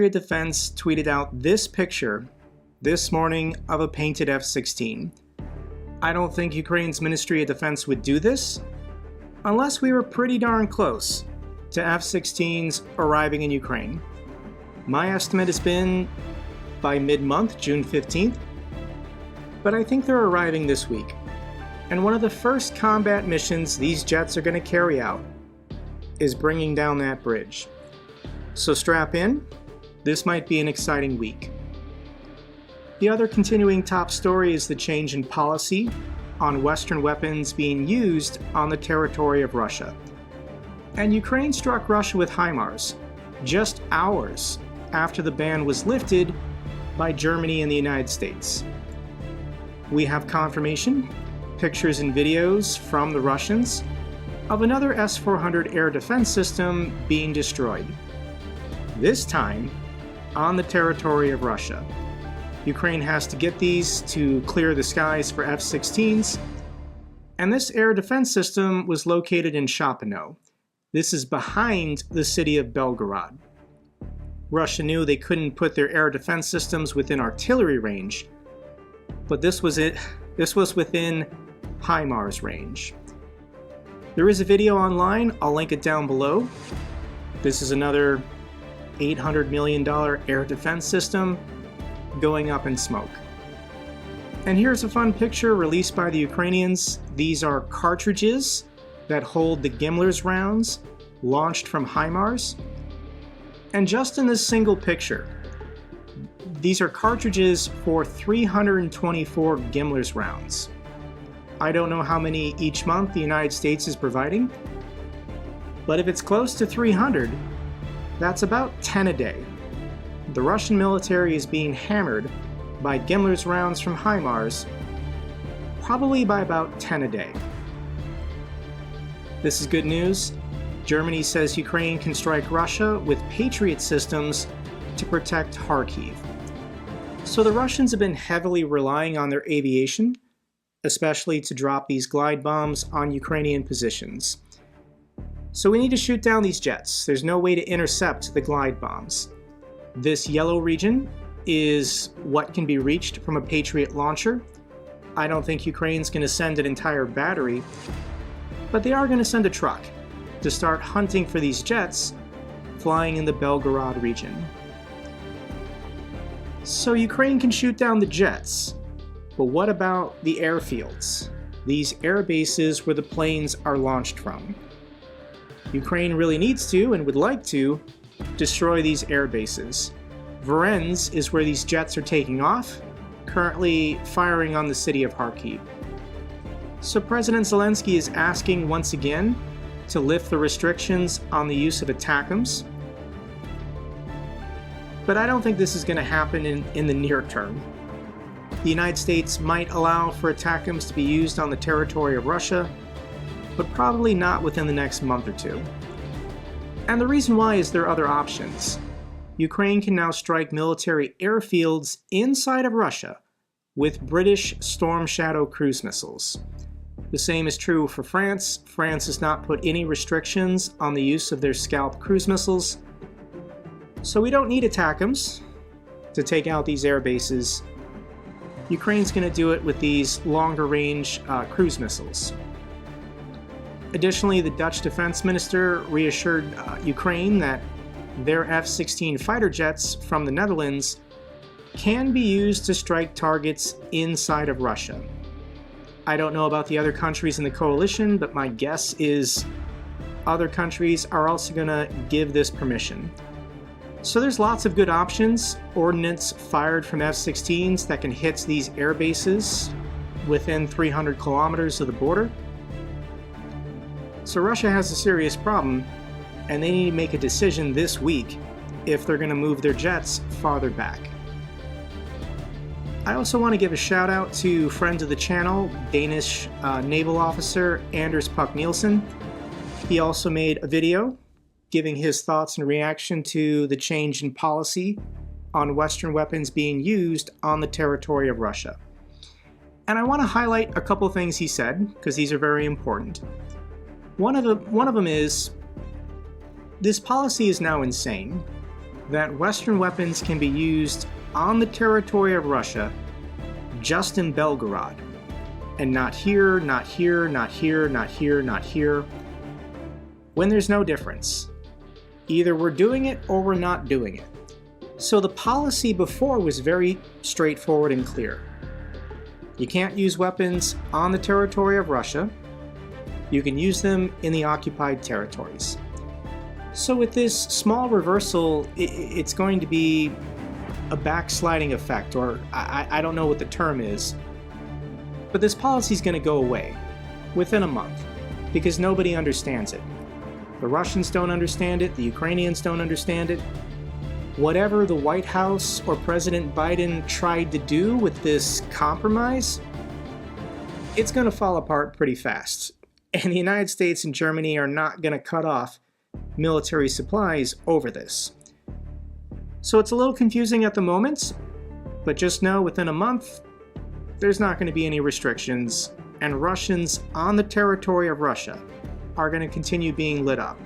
Patriot Defense tweeted out this picture this morning of a painted F-16. I don't think Ukraine's Ministry of Defense would do this unless we were pretty darn close to F-16s arriving in Ukraine. My estimate has been by mid-month, June 15th, but I think they're arriving this week. And one of the first combat missions these jets are going to carry out is bringing down that bridge. So strap in, this might be an exciting week. The other continuing top story is the change in policy on Western weapons being used on the territory of Russia. And Ukraine struck Russia with HIMARS just hours after the ban was lifted by Germany and the United States. We have confirmation, pictures and videos from the Russians of another S-400 air defense system being destroyed. This time on the territory of Russia. Ukraine has to get these to clear the skies for F-16s, and this air defense system was located in Shapino. This is behind the city of Belgorod. Russia knew they couldn't put their air defense systems within artillery range, but this was within HIMARS range. There is a video online, I'll link it down below. This is another $800 million air defense system going up in smoke. And here's a fun picture released by the Ukrainians. These are cartridges that hold the GIMLRS rounds launched from HIMARS. And just in this single picture, these are cartridges for 324 GIMLRS rounds. I don't know how many each month the United States is providing, but if it's close to 300, that's about 10 a day. The Russian military is being hammered by GIMLRS rounds from HIMARS, probably by about 10 a day. This is good news. Germany says Ukraine can strike Russia with Patriot systems to protect Kharkiv. So the Russians have been heavily relying on their aviation, especially to drop these glide bombs on Ukrainian positions. So we need to shoot down these jets. There's no way to intercept the glide bombs. This yellow region is what can be reached from a Patriot launcher. I don't think Ukraine's going to send an entire battery, but they are going to send a truck to start hunting for these jets flying in the Belgorod region. So Ukraine can shoot down the jets, but what about the airfields? These air bases where the planes are launched from. Ukraine really needs to, and would like to, destroy these air bases. Varennes is where these jets are taking off, currently firing on the city of Kharkiv. So President Zelensky is asking once again to lift the restrictions on the use of ATACMS. But I don't think this is going to happen in the near term. The United States might allow for ATACMS to be used on the territory of Russia, but probably not within the next month or two. And the reason why is there are other options. Ukraine can now strike military airfields inside of Russia with British Storm Shadow cruise missiles. The same is true for France. France has not put any restrictions on the use of their Scalp cruise missiles. So we don't need ATACMS to take out these air bases. Ukraine's going to do it with these longer range cruise missiles. Additionally, the Dutch defense minister reassured Ukraine that their F-16 fighter jets from the Netherlands can be used to strike targets inside of Russia. I don't know about the other countries in the coalition, but my guess is other countries are also going to give this permission. So there's lots of good options. Ordnance fired from F-16s that can hit these air bases within 300 kilometers of the border. So Russia has a serious problem, and they need to make a decision this week if they're going to move their jets farther back. I also want to give a shout out to friend of the channel, Danish naval officer Anders Puck Nielsen. He also made a video giving his thoughts and reaction to the change in policy on Western weapons being used on the territory of Russia. And I want to highlight a couple things he said, because these are very important. One of them is, this policy is now insane. that Western weapons can be used on the territory of Russia, just in Belgorod, and not here, not here, not here, not here, not here, when there's no difference. Either we're doing it or we're not doing it. So the policy before was very straightforward and clear. You can't use weapons on the territory of Russia. You can use them in the occupied territories. So with this small reversal, it's going to be a backsliding effect, or I don't know what the term is, but this policy is going to go away within a month because nobody understands it. The Russians don't understand it, the Ukrainians don't understand it. Whatever the White House or President Biden tried to do with this compromise, it's going to fall apart pretty fast. And the United States and Germany are not going to cut off military supplies over this. So it's a little confusing at the moment, but just know within a month, there's not going to be any restrictions, and Russians on the territory of Russia are going to continue being lit up.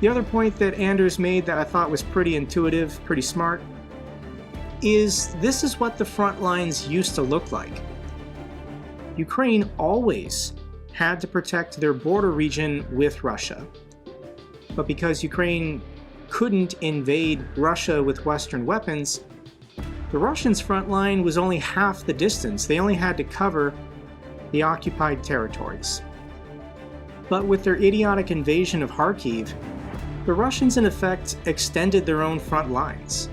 The other point that Anders made that I thought was pretty intuitive, pretty smart, is this is what the front lines used to look like. Ukraine always had to protect their border region with Russia. But because Ukraine couldn't invade Russia with Western weapons, the Russians' front line was only half the distance. They only had to cover the occupied territories. But with their idiotic invasion of Kharkiv, the Russians in effect extended their own front lines.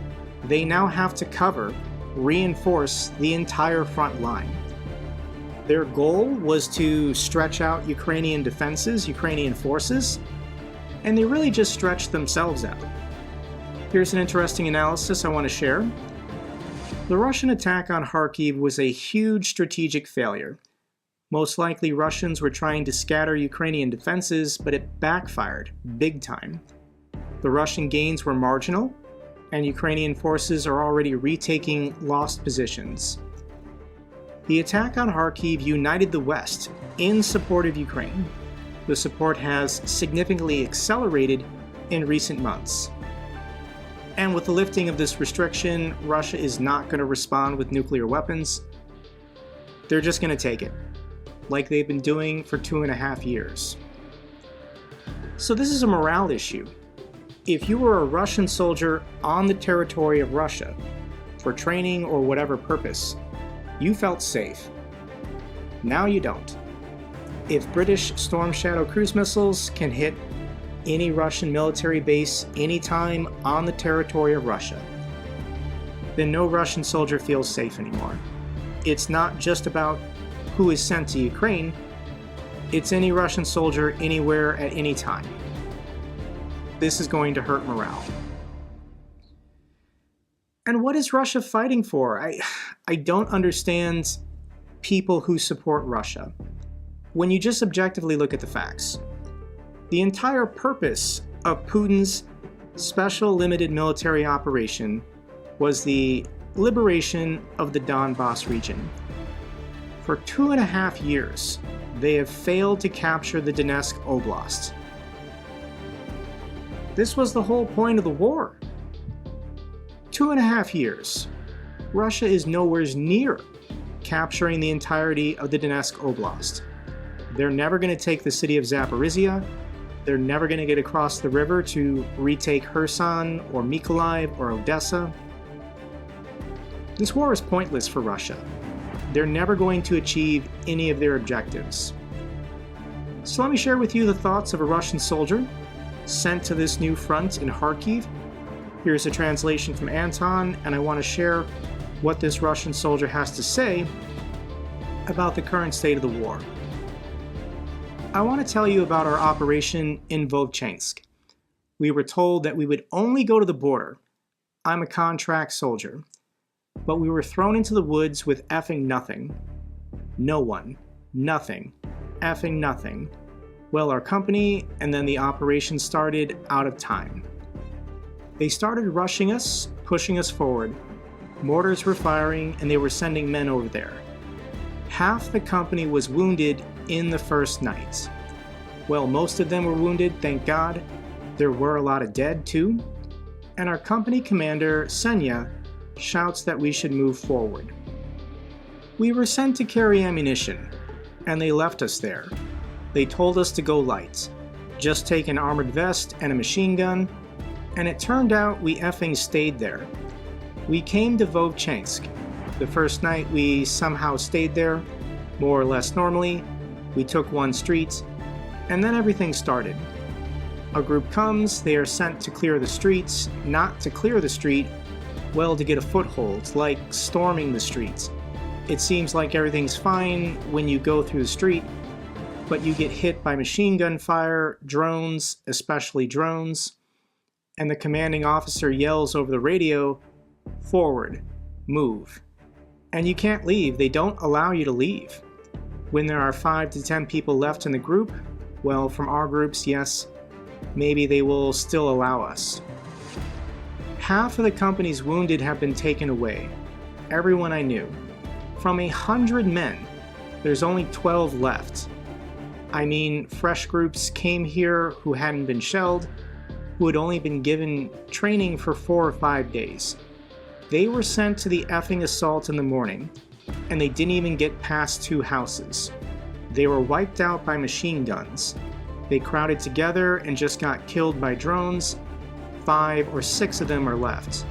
They now have to reinforce the entire front line. Their goal was to stretch out Ukrainian defenses, Ukrainian forces, and they really just stretched themselves out. Here's an interesting analysis I want to share. The Russian attack on Kharkiv was a huge strategic failure. Most likely Russians were trying to scatter Ukrainian defenses, but it backfired big time. The Russian gains were marginal, and Ukrainian forces are already retaking lost positions. The attack on Kharkiv united the West in support of Ukraine. The support has significantly accelerated in recent months. And with the lifting of this restriction, Russia is not going to respond with nuclear weapons. They're just going to take it, like they've been doing for 2.5 years. So this is a morale issue. If you were a Russian soldier on the territory of Russia for training or whatever purpose, you felt safe. Now you don't. If British Storm Shadow cruise missiles can hit any Russian military base anytime on the territory of Russia, then no Russian soldier feels safe anymore. It's not just about who is sent to Ukraine, it's any Russian soldier anywhere at any time. This is going to hurt morale. And what is Russia fighting for? I don't understand people who support Russia. When you just objectively look at the facts, the entire purpose of Putin's special limited military operation was the liberation of the Donbass region. For 2.5 years, they have failed to capture the Donetsk Oblast. This was the whole point of the war. 2.5 years. Russia is nowhere near capturing the entirety of the Donetsk Oblast. They're never going to take the city of Zaporizhia. They're never going to get across the river to retake Kherson or Mykolaiv or Odessa. This war is pointless for Russia. They're never going to achieve any of their objectives. So let me share with you the thoughts of a Russian soldier sent to this new front in Kharkiv. Here's a translation from Anton, and I want to share what this Russian soldier has to say about the current state of the war. I want to tell you about our operation in Vovchansk. We were told that we would only go to the border. I'm a contract soldier. But we were thrown into the woods with effing nothing. No one. Nothing. Effing nothing. Well, our company and then the operation started out of time. They started rushing us, pushing us forward. Mortars were firing and they were sending men over there. Half the company was wounded in the first night. Well, most of them were wounded, thank God. There were a lot of dead too. and our company commander, Senya, shouts that we should move forward. We were sent to carry ammunition, and they left us there. They told us to go light, just take an armored vest and a machine gun, and it turned out we effing stayed there. We came to Vovchansk. The first night we somehow stayed there, more or less normally. We took one street, and then everything started. A group comes, they are sent to clear the streets, not to clear the street, well, to get a foothold, like storming the streets. It seems like everything's fine when you go through the street, but you get hit by machine gun fire, drones, especially drones, and the commanding officer yells over the radio, "Forward, move." And you can't leave, they don't allow you to leave. When there are 5 to 10 people left in the group, well, from our groups, yes, maybe they will still allow us. Half of the company's wounded have been taken away. Everyone I knew. From 100 men, there's only 12 left. I mean, fresh groups came here who hadn't been shelled, who had only been given training for 4 or 5 days. They were sent to the effing assault in the morning, and they didn't even get past 2 houses. They were wiped out by machine guns. They crowded together and just got killed by drones. 5 or 6 of them are left.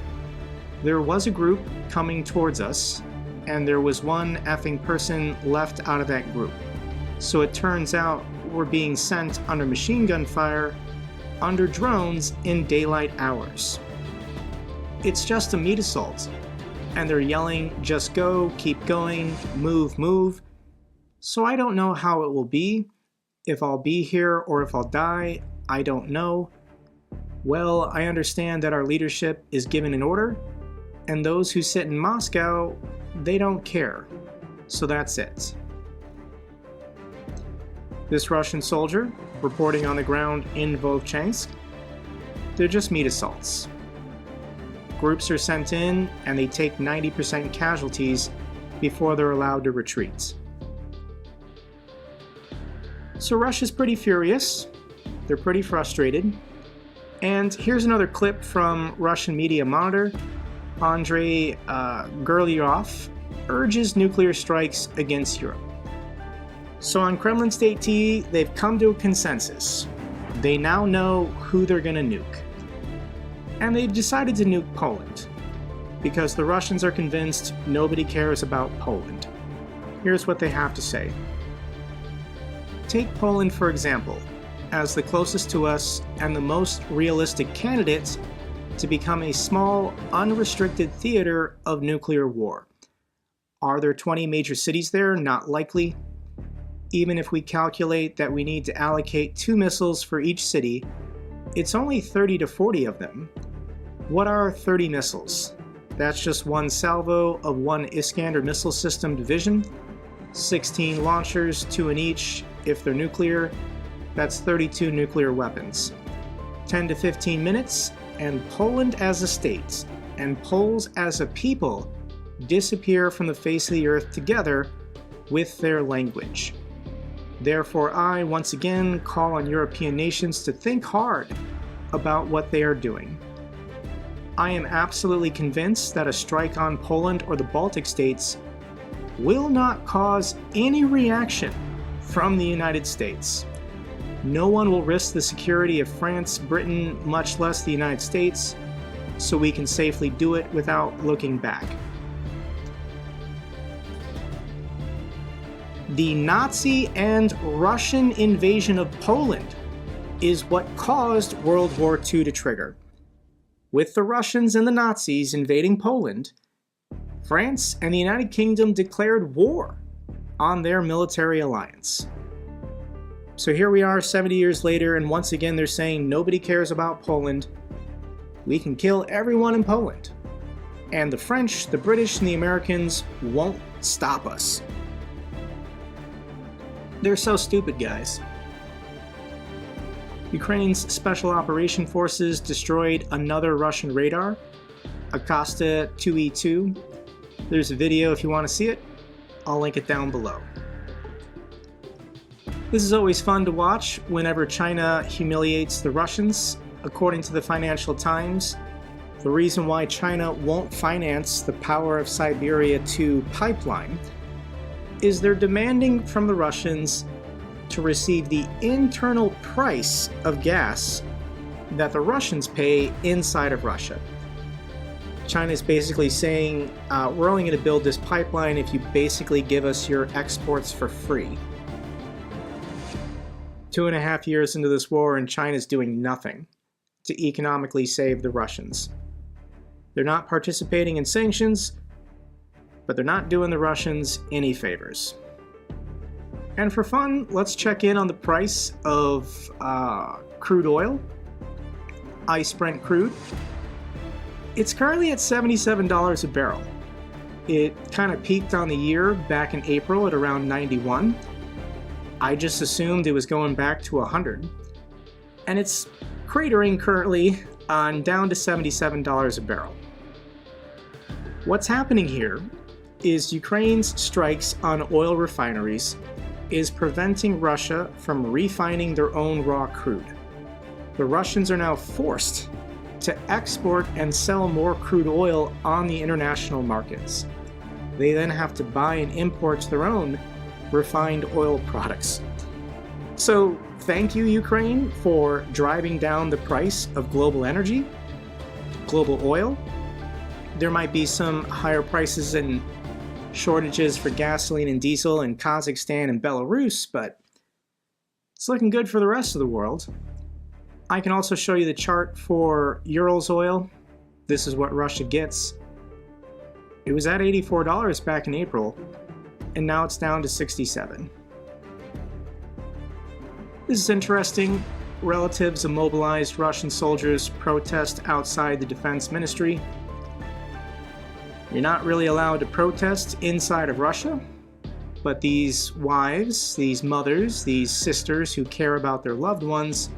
There was a group coming towards us, and there was one effing person left out of that group. So it turns out we're being sent under machine gun fire, under drones in daylight hours. It's just a meat assault, and they're yelling, "Just go, keep going, move, move." So I don't know how it will be. If I'll be here or if I'll die, I don't know. Well, I understand that our leadership is given an order, and those who sit in Moscow, they don't care. So that's it. This Russian soldier, reporting on the ground in Vovchansk, they're just meat assaults. Groups are sent in, and they take 90% casualties before they're allowed to retreat. So Russia's pretty furious. They're pretty frustrated. And here's another clip from Russian Media Monitor. Andrei Gurlyov urges nuclear strikes against Europe. So on Kremlin State TV, they've come to a consensus. They now know who they're going to nuke. And they've decided to nuke Poland, because the Russians are convinced nobody cares about Poland. Here's what they have to say. Take Poland, for example, as the closest to us and the most realistic candidate to become a small, unrestricted theater of nuclear war. Are there 20 major cities there? Not likely. Even if we calculate that we need to allocate 2 missiles for each city, it's only 30 to 40 of them. What are 30 missiles? That's just one salvo of one Iskander missile system division, 16 launchers, 2 in each. If they're nuclear, that's 32 nuclear weapons. 10 to 15 minutes, and Poland as a state, and Poles as a people, disappear from the face of the earth together with their language. Therefore, I once again call on European nations to think hard about what they are doing. I am absolutely convinced that a strike on Poland or the Baltic states will not cause any reaction from the United States. No one will risk the security of France, Britain, much less the United States, so we can safely do it without looking back. The Nazi and Russian invasion of Poland is what caused World War II to trigger. With the Russians and the Nazis invading Poland, France and the United Kingdom declared war on their military alliance. So here we are 70 years later, and once again they're saying nobody cares about Poland. We can kill everyone in Poland. And the French, the British, and the Americans won't stop us. They're so stupid, guys. Ukraine's Special Operation Forces destroyed another Russian radar, Acosta 2E2. There's a video if you want to see it. I'll link it down below. This is always fun to watch whenever China humiliates the Russians. According to the Financial Times, the reason why China won't finance the Power of Siberia 2 pipeline is they're demanding from the Russians to receive the internal price of gas that the Russians pay inside of Russia. China is basically saying, we're only going to build this pipeline if you basically give us your exports for free. 2.5 years into this war, and China's doing nothing to economically save the Russians. They're not participating in sanctions, but they're not doing the Russians any favors. And for fun, let's check in on the price of crude oil, ICE Brent crude. It's currently at $77 a barrel. It kind of peaked on the year back in April at around 91. I just assumed it was going back to 100. And it's cratering currently on down to $77 a barrel. What's happening here is Ukraine's strikes on oil refineries is preventing Russia from refining their own raw crude. The Russians are now forced to export and sell more crude oil on the international markets. They then have to buy and import their own refined oil products. So thank you, Ukraine, for driving down the price of global energy, global oil. There might be some higher prices and shortages for gasoline and diesel in Kazakhstan and Belarus, but it's looking good for the rest of the world. I can also show you the chart for Urals oil. This is what Russia gets. It was at $84 back in April, and now it's down to $67. This is interesting. Relatives of mobilized Russian soldiers protest outside the defense ministry. You're not really allowed to protest inside of Russia, but these wives, these mothers, these sisters who care about their loved ones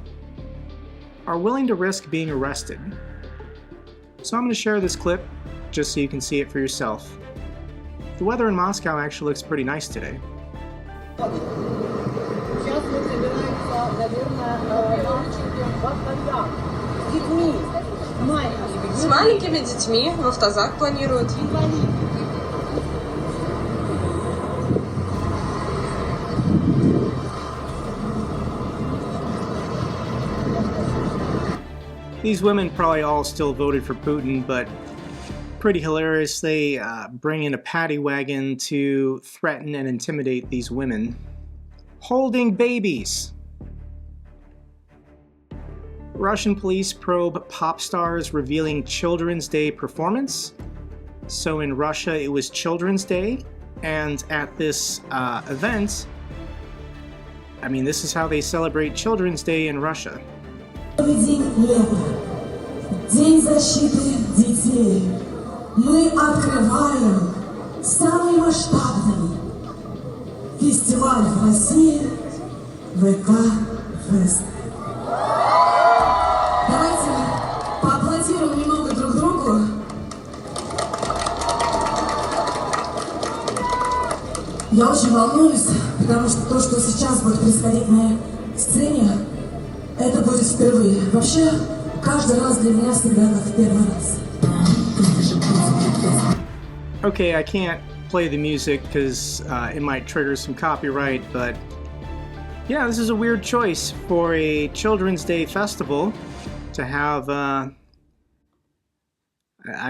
are willing to risk being arrested. So I'm going to share this clip just so you can see it for yourself. The weather in Moscow actually looks pretty nice today. С маленькими детьми в автозак планируют. These women probably all still voted for Putin, but pretty hilarious. They bring in a paddy wagon to threaten and intimidate these women holding babies. Russian police probe pop stars revealing Children's Day performance. So in Russia it was Children's Day, and at this event, I mean, this is how they celebrate Children's Day in Russia. День защиты детей. Мы открываем самый масштабный фестиваль в России ВК-фест. Давайте поаплодируем немного друг другу. Я очень волнуюсь, потому что то, что сейчас будет происходить на сцене, это будет впервые. Вообще, каждый раз для меня всегда как в первый раз. Okay, I can't play the music because it might trigger some copyright, but yeah, this is a weird choice for a Children's Day festival to have, I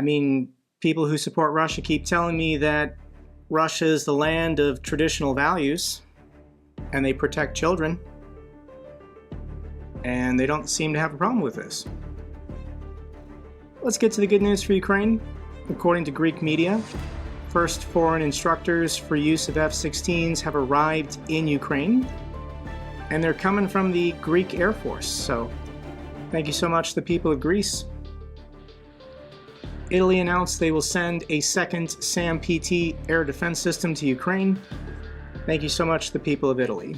mean, people who support Russia keep telling me that Russia is the land of traditional values and they protect children, and they don't seem to have a problem with this. Let's get to the good news for Ukraine. According to Greek media, first foreign instructors for use of F-16s have arrived in Ukraine, and they're coming from the Greek Air Force, so thank you so much to the people of Greece. Italy announced they will send a second SAM-PT air defense system to Ukraine. Thank you so much to the people of Italy.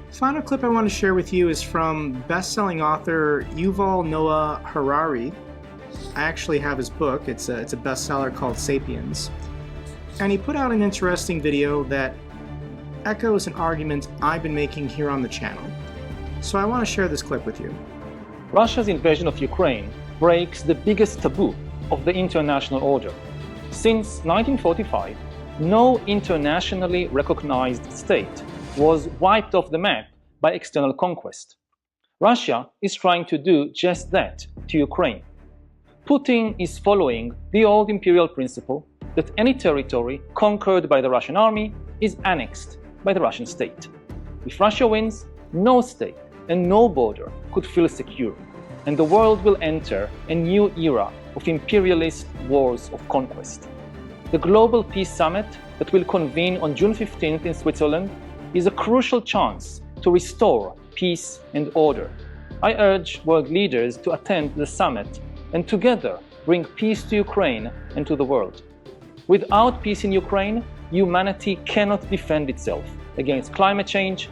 The final clip I want to share with you is from best-selling author Yuval Noah Harari. I actually have his book. It's a bestseller called Sapiens. And he put out an interesting video that echoes an argument I've been making here on the channel. So I want to share this clip with you. Russia's invasion of Ukraine breaks the biggest taboo of the international order. Since 1945, no internationally recognized state was wiped off the map by external conquest. Russia is trying to do just that to Ukraine. Putin is following the old imperial principle that any territory conquered by the Russian army is annexed by the Russian state. If Russia wins, no state and no border could feel secure, and the world will enter a new era of imperialist wars of conquest. The Global Peace Summit that will convene on June 15th in Switzerland is a crucial chance to restore peace and order. I urge world leaders to attend the summit and together bring peace to Ukraine and to the world. Without peace in Ukraine, humanity cannot defend itself against climate change,